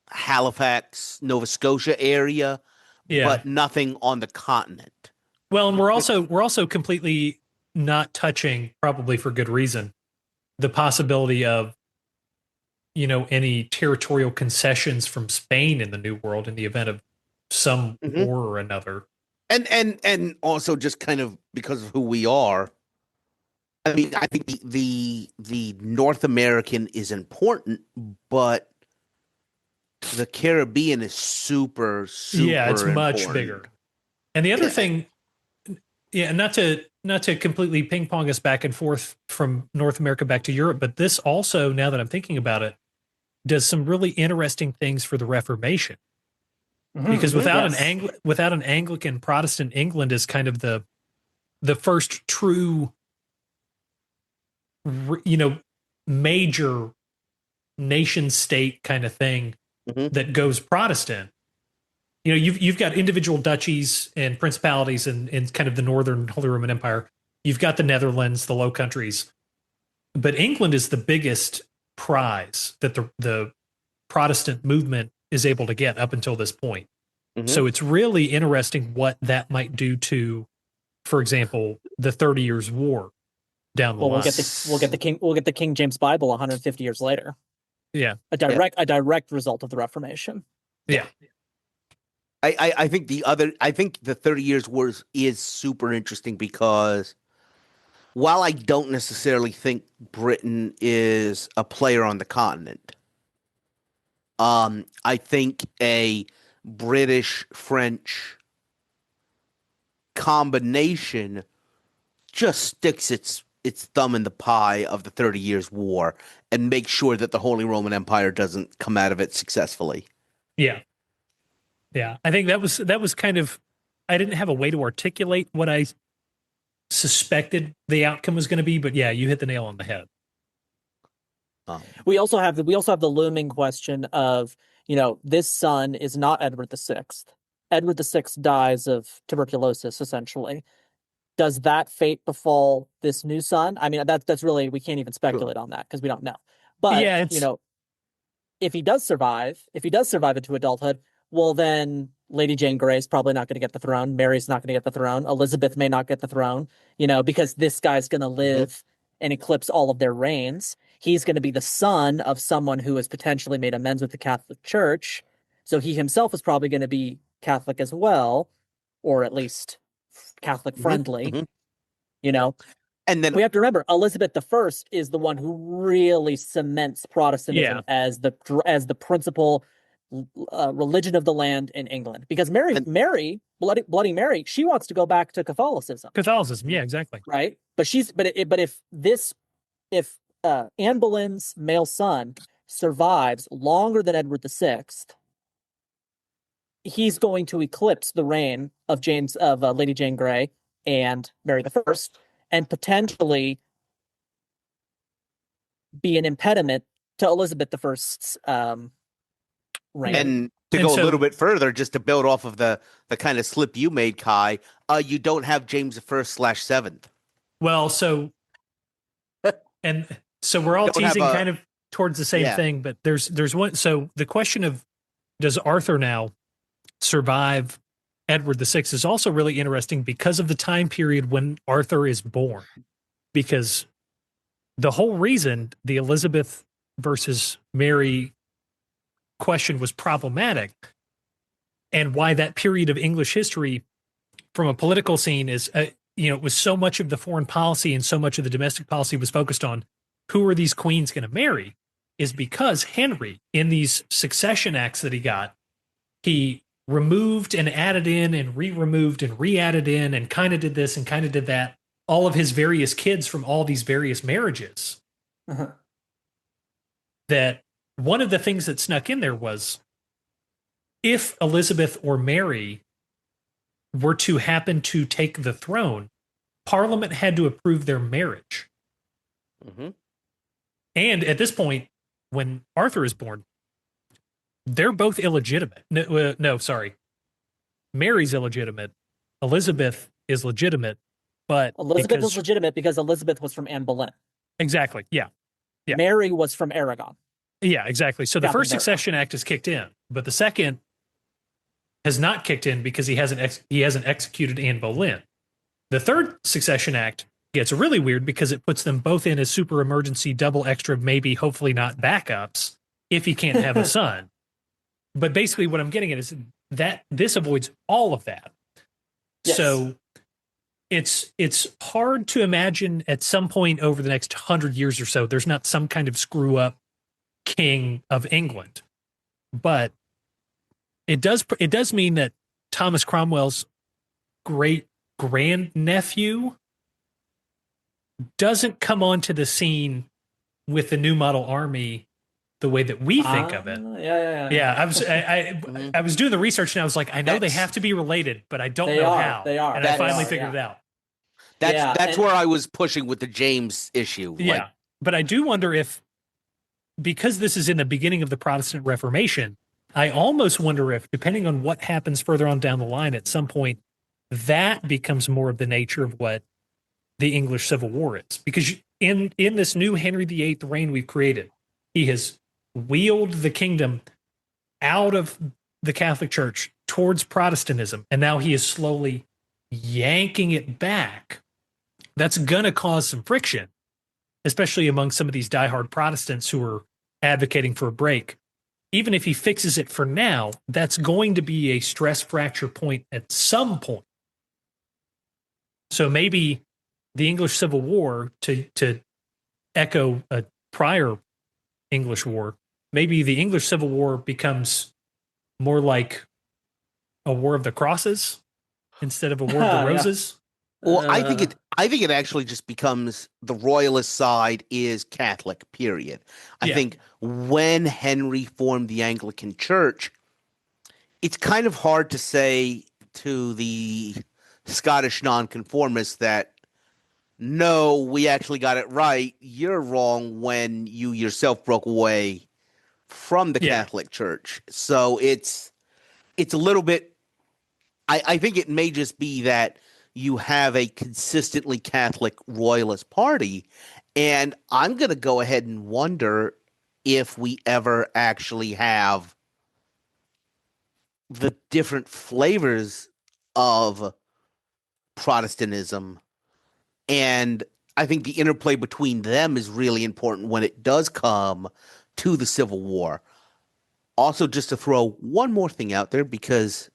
Halifax, Nova Scotia area, but nothing on the continent. Well, and we're also completely not touching, probably for good reason, the possibility of any territorial concessions from Spain in the New World in the event of some war or another. And also just kind of because of who we are. I mean, I think the North American is important, but the Caribbean is super it's much important. bigger. And the other thing, not to completely ping pong us back and forth from North America back to Europe, but this also, now that I'm thinking about it, does some really interesting things for the Reformation. Because without an Anglican Protestant England is kind of the first true, major nation state kind of thing that goes Protestant. You've got individual duchies and principalities in kind of the Northern Holy Roman Empire. You've got the Netherlands, the Low Countries, but England is the biggest prize that the Protestant movement is able to get up until this point. So it's really interesting what that might do to, for example, the 30 Years' War down the line. We'll get the King James Bible 150 years later. Yeah, a direct result of the Reformation. Yeah. I think the 30 Years' War is super interesting because while I don't necessarily think Britain is a player on the continent, I think a British-French combination just sticks its thumb in the pie of the 30 Years' War and makes sure that the Holy Roman Empire doesn't come out of it successfully. Yeah. Yeah. I think that was kind of, I didn't have a way to articulate what I suspected the outcome was going to be, but yeah, you hit the nail on the head. We also have the looming question of, this son is not Edward VI. Edward VI dies of tuberculosis, essentially. Does that fate befall this new son? I mean, that's really, we can't even speculate on that because we don't know. But Yeah, if he does survive into adulthood, well, then Lady Jane Grey is probably not going to get the throne. Mary's not going to get the throne. Elizabeth may not get the throne, because this guy's going to live and eclipse all of their reigns. He's going to be the son of someone who has potentially made amends with the Catholic Church. So he himself is probably going to be Catholic as well, or at least Catholic friendly, And then we have to remember, Elizabeth I is the one who really cements Protestantism as the principal religion of the land in England. Because Mary, Bloody Mary, she wants to go back to Catholicism. Yeah, exactly. Right, but if Anne Boleyn's male son survives longer than Edward VI, he's going to eclipse the reign of Lady Jane Grey and Mary I, and potentially be an impediment to Elizabeth I's reign. And to go a little bit further, just to build off of the kind of slip you made, Kai, you don't have James I/7th. Well, so we're all teasing kind of towards the same thing, but there's one. So the question of, does Arthur now survive Edward VI is also really interesting because of the time period when Arthur is born. Because the whole reason the Elizabeth versus Mary question was problematic, and why that period of English history from a political scene is, it was so much of the foreign policy and so much of the domestic policy was focused on who are these queens going to marry, is because Henry, in these succession acts that he got, he removed and added in and re-removed and re-added in and kind of did this and kind of did that, all of his various kids from all these various marriages. That one of the things that snuck in there was, if Elizabeth or Mary were to happen to take the throne, Parliament had to approve their marriage. And at this point, when Arthur is born, they're both illegitimate. No, sorry. Mary's illegitimate. Elizabeth is legitimate, but Elizabeth is legitimate because Elizabeth was from Anne Boleyn. Exactly. Yeah. Mary was from Aragon. Yeah, exactly. So the first succession act is kicked in, but the second has not kicked in because he hasn't executed Anne Boleyn. The third succession act gets really weird because it puts them both in as super emergency, double extra, maybe hopefully not backups if he can't have a son. But basically what I'm getting at is that this avoids all of that. Yes. So it's hard to imagine at some point over the next 100 years or so, there's not some kind of screw up king of England. But it does mean that Thomas Cromwell's great grandnephew doesn't come onto the scene with the new model army the way that we think of it. Yeah. I was doing the research and I was like, I know they have to be related, but I don't know how. They are. And I finally figured it out. That's where I was pushing with the James issue. Yeah. But I do wonder if, because this is in the beginning of the Protestant Reformation, I almost wonder if, depending on what happens further on down the line, at some point, that becomes more of the nature of what the English Civil War is. Because in this new Henry VIII reign we've created, he has wheeled the kingdom out of the Catholic Church towards Protestantism, and now he is slowly yanking it back. That's going to cause some friction, especially among some of these diehard Protestants who are advocating for a break. Even if he fixes it for now, that's going to be a stress fracture point at some point. So maybe the English Civil War, to echo a prior English war, maybe the English Civil War becomes more like a War of the Crosses instead of a War of the Yeah. Roses. Well, I think it actually just becomes the royalist side is Catholic, period. I Yeah. think when Henry formed the Anglican Church, it's kind of hard to say to the Scottish nonconformists that no, we actually got it right. You're wrong when you yourself broke away from the Yeah. Catholic Church. So it's a little bit. I think it may just be that you have a consistently Catholic royalist party, and I'm going to go ahead and wonder if we ever actually have the different flavors of Protestantism. And I think the interplay between them is really important when it does come to the Civil War. Also, just to throw one more thing out there, because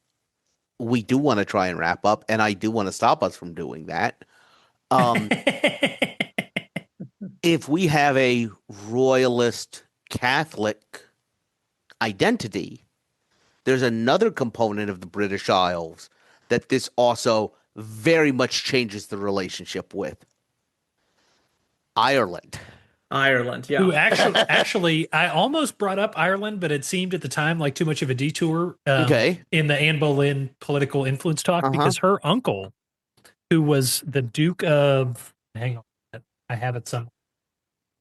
we do want to try and wrap up, and I do want to stop us from doing that. If we have a royalist Catholic identity, there's another component of the British Isles that this also very much changes the relationship with. Ireland. Ireland, yeah. Who actually, I almost brought up Ireland, but it seemed at the time like too much of a detour Okay. in the Anne Boleyn political influence talk, because her uncle, who was the Duke of, hang on, I have it somewhere.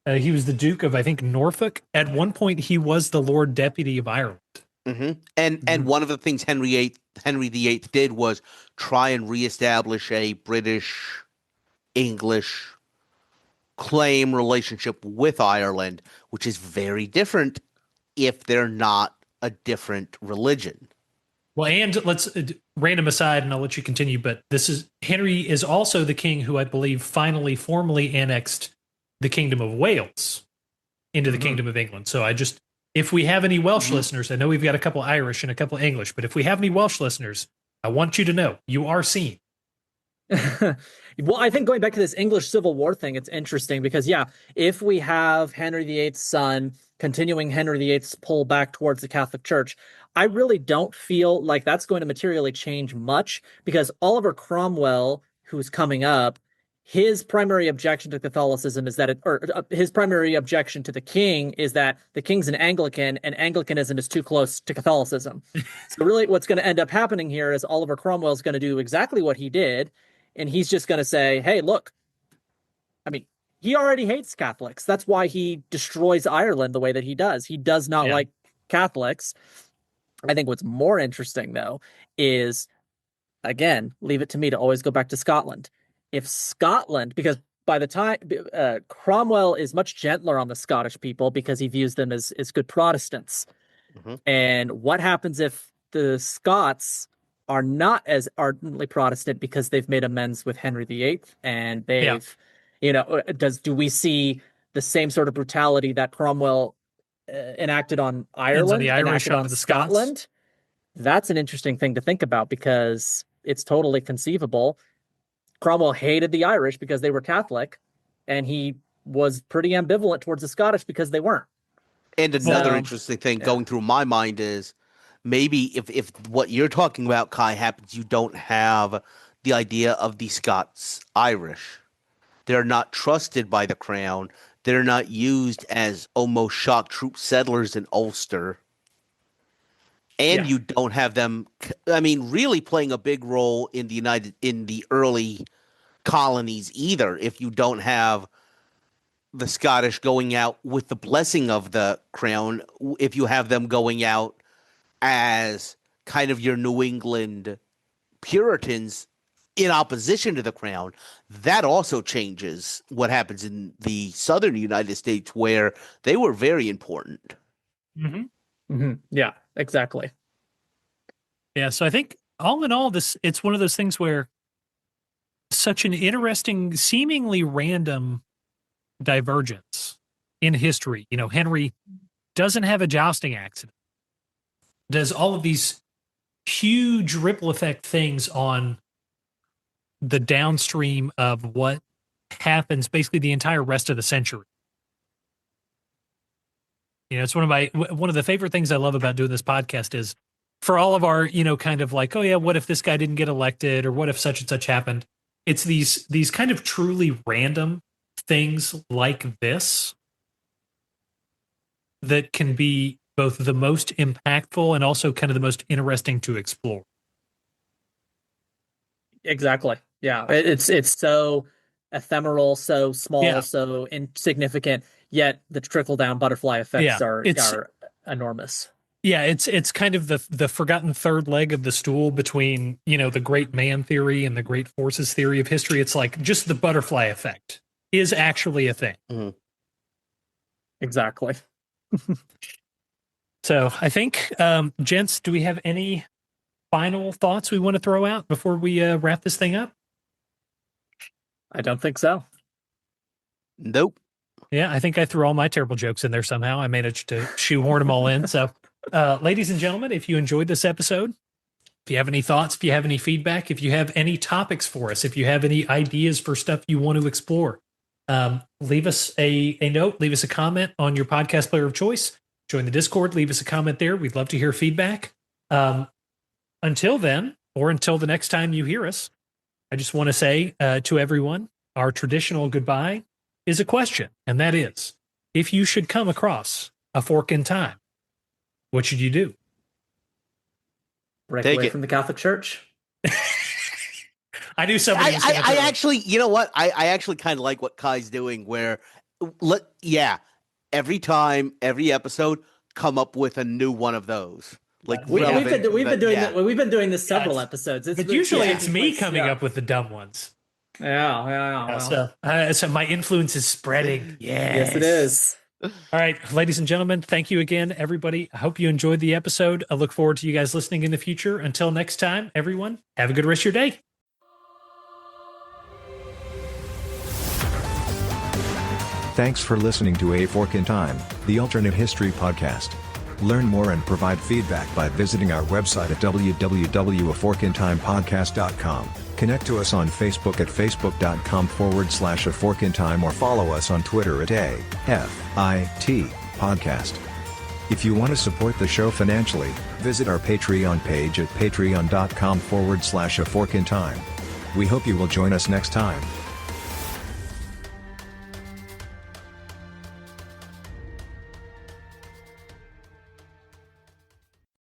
He was the Duke of, I think, Norfolk. At one point, he was the Lord Deputy of Ireland. Mm-hmm. And one of the things Henry VIII did was try and reestablish a British English claim relationship with Ireland, which is very different if they're not a different religion. Well, and let's random aside, and I'll let you continue. But Henry is also the king who I believe finally formally annexed the Kingdom of Wales into the Kingdom of England. So if we have any Welsh listeners, I know we've got a couple Irish and a couple English, but if we have any Welsh listeners, I want you to know you are seen. Well, I think going back to this English Civil War thing, it's interesting because, yeah, if we have Henry VIII's son continuing Henry VIII's pull back towards the Catholic Church, I really don't feel like that's going to materially change much, because Oliver Cromwell, who's coming up, his primary objection to Catholicism is that his primary objection to the king is that the king's an Anglican and Anglicanism is too close to Catholicism. So really what's going to end up happening here is Oliver Cromwell is going to do exactly what he did. And he's just going to say, hey, look, I mean, he already hates Catholics. That's why he destroys Ireland the way that he does. He does not like Catholics. I think what's more interesting, though, is, again, leave it to me to always go back to Scotland. If Scotland, because by the time Cromwell is much gentler on the Scottish people because he views them as good Protestants. Mm-hmm. And what happens if the Scots are not as ardently Protestant because they've made amends with Henry VIII and they've, do we see the same sort of brutality that Cromwell enacted on Ireland, the Irish enacted on the Scotland? Scots? That's an interesting thing to think about, because it's totally conceivable. Cromwell hated the Irish because they were Catholic, and he was pretty ambivalent towards the Scottish because they weren't. And another interesting thing going through my mind is, maybe if what you're talking about, Kai, happens, you don't have the idea of the Scots-Irish. They're not trusted by the crown. They're not used as almost shock troop settlers in Ulster. And you don't have them, really playing a big role in the early colonies either, if you don't have the Scottish going out with the blessing of the crown, if you have them going out as kind of your New England Puritans in opposition to the crown, that also changes what happens in the southern United States, where they were very important. Mm-hmm. Mm-hmm. Yeah, exactly. Yeah, so I think all in all, it's one of those things where such an interesting, seemingly random divergence in history. Henry doesn't have a jousting accident, does all of these huge ripple effect things on the downstream of what happens basically the entire rest of the century. It's one of the favorite things I love about doing this podcast is for all of our, kind of like, oh yeah, what if this guy didn't get elected, or what if such and such happened? It's these kind of truly random things like this that can be both the most impactful and also kind of the most interesting to explore. Exactly. Yeah. It's so ephemeral, so small, Yeah. so insignificant, yet the trickle down butterfly effects Yeah, are enormous. Yeah, it's kind of the forgotten third leg of the stool between, the great man theory and the great forces theory of history. It's like just the butterfly effect is actually a thing. Mm-hmm. Exactly. So I think, gents, do we have any final thoughts we want to throw out before we wrap this thing up? I don't think so. Nope. Yeah, I think I threw all my terrible jokes in there somehow. I managed to shoehorn them all in. So, ladies and gentlemen, if you enjoyed this episode, if you have any thoughts, if you have any feedback, if you have any topics for us, if you have any ideas for stuff you want to explore, leave us a note, leave us a comment on your podcast player of choice. Join the Discord, leave us a comment there. We'd love to hear feedback. Until then, or until the next time you hear us, I just want to say to everyone, our traditional goodbye is a question, and that is, if you should come across a fork in time, what should you do? Break Take away it from the Catholic Church. I knew somebody was gonna I throw it. actually, you know what? I actually kind of like what Kai's doing where, every time, every episode, come up with a new one of those. Like We've been doing this several episodes. But usually it's me coming up with the dumb ones. Yeah. So my influence is spreading. Yes, it is. All right, ladies and gentlemen, thank you again, everybody. I hope you enjoyed the episode. I look forward to you guys listening in the future. Until next time, everyone, have a good rest of your day. Thanks for listening to A Fork in Time, the alternate history podcast. Learn more and provide feedback by visiting our website at www.aforkintimepodcast.com. Connect to us on Facebook at facebook.com/aforkintime or follow us on Twitter at AFIT Podcast. If you want to support the show financially, visit our Patreon page at patreon.com/aforkintime. We hope you will join us next time.